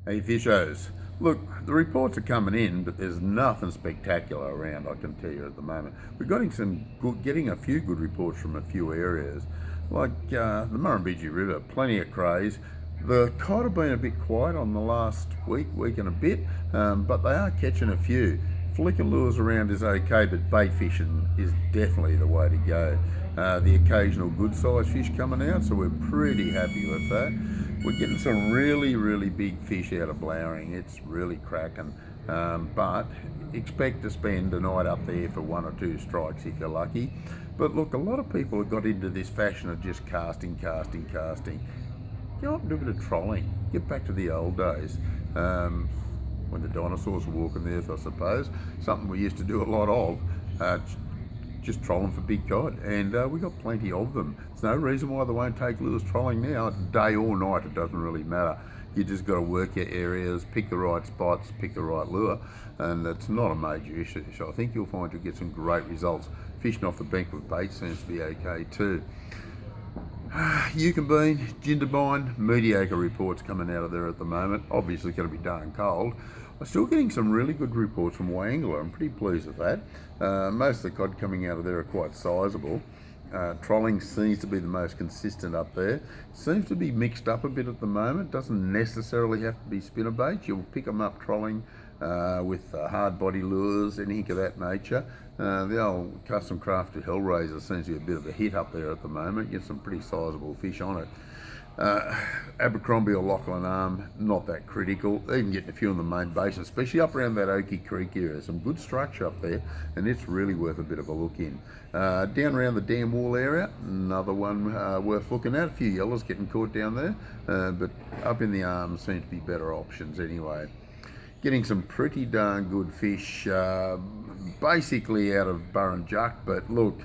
Hey fishers, look, the reports are coming in, but there's nothing spectacular around, I can tell you at the moment. We're getting a few good reports from a few areas, like the Murrumbidgee River, plenty of crays. The cod have been a bit quiet on the last week and a bit, but they are catching a few. Flicker lures around is okay, but bait fishing is definitely the way to go. The occasional good sized fish coming out, so we're pretty happy with that. We're getting some really big fish out of Blowering. It's really cracking. But expect to spend a night up there for one or two strikes if you're lucky. But look, a lot of people have got into this fashion of just casting. Go up and do a bit of trolling. Get back to the old days. When the dinosaurs were walking the earth, I suppose. Something we used to do a lot of. Just trolling for big cod, and we got plenty of them. There's no reason why they won't take lures trolling now. Day or night, it doesn't really matter. You just got to work your areas, pick the right spots, pick the right lure, and it's not a major issue. So I think you'll find you'll get some great results. Fishing off the bank with bait seems to be okay too. Yukonbean, Jindabyne, mediocre reports coming out of there at the moment. Obviously going to be darn cold. I'm still getting some really good reports from Wagga. I'm pretty pleased with that. Most of the cod coming out of there are quite sizable. Trolling seems to be the most consistent up there. Seems to be mixed up a bit at the moment. Doesn't necessarily have to be spinnerbait. You'll pick them up trolling with hard body lures, anything of that nature. The old custom crafted Hellraiser seems to be a bit of a hit up there at the moment. Get some pretty sizable fish on it. Abercrombie or Lachlan Arm, not that critical. Even getting a few on the main basin, especially up around that Oakey Creek area. Some good structure up there, and it's really worth a bit of a look in. Down around the Dam Wall area, another one worth looking at. A few yellows getting caught down there, but up in the arms seem to be better options anyway. Getting some pretty darn good fish, basically out of Burrinjuck, but look,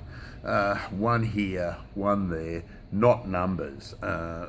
one here, one there, not numbers.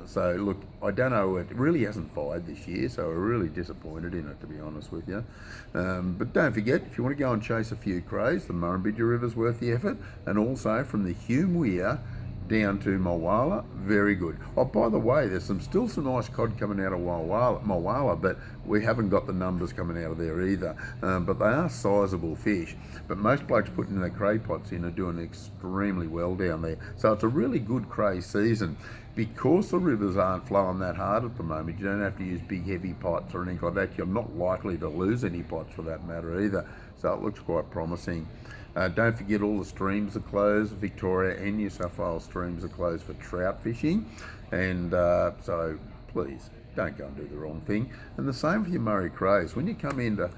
So look, I don't know, it really hasn't fired this year, so we're really disappointed in it, to be honest with you. But don't forget, if you want to go and chase a few crays, the Murrumbidgee River's worth the effort, and also from the Hume Weir down to Mulwala, very good. Oh, by the way, there's still some nice cod coming out of Mulwala, but we haven't got the numbers coming out of there either. But they are sizable fish. But most blokes putting their cray pots in are doing extremely well down there. So it's a really good cray season. Because the rivers aren't flowing that hard at the moment, you don't have to use big heavy pots or anything like that. You're not likely to lose any pots for that matter either. So it looks quite promising. Don't forget all the streams are closed. Victoria and New South Wales streams are closed for trout fishing. And so please don't go and do the wrong thing. And the same for your Murray crays. When you come in to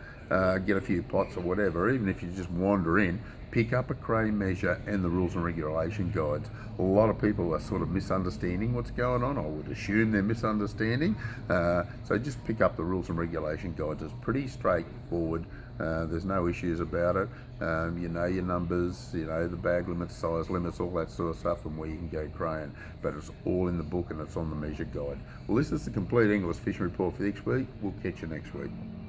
get a few pots or whatever, even if you just wander in, pick up a cray measure and the rules and regulation guides. A lot of people are sort of misunderstanding what's going on. I would assume they're misunderstanding. So just pick up the rules and regulation guides. It's pretty straightforward. There's no issues about it. You know your numbers, you know the bag limits, size limits, all that sort of stuff, and where you can go craying. But it's all in the book and it's on the measure guide. Well, this is the Compleat English Fishing Report for this week. We'll catch you next week.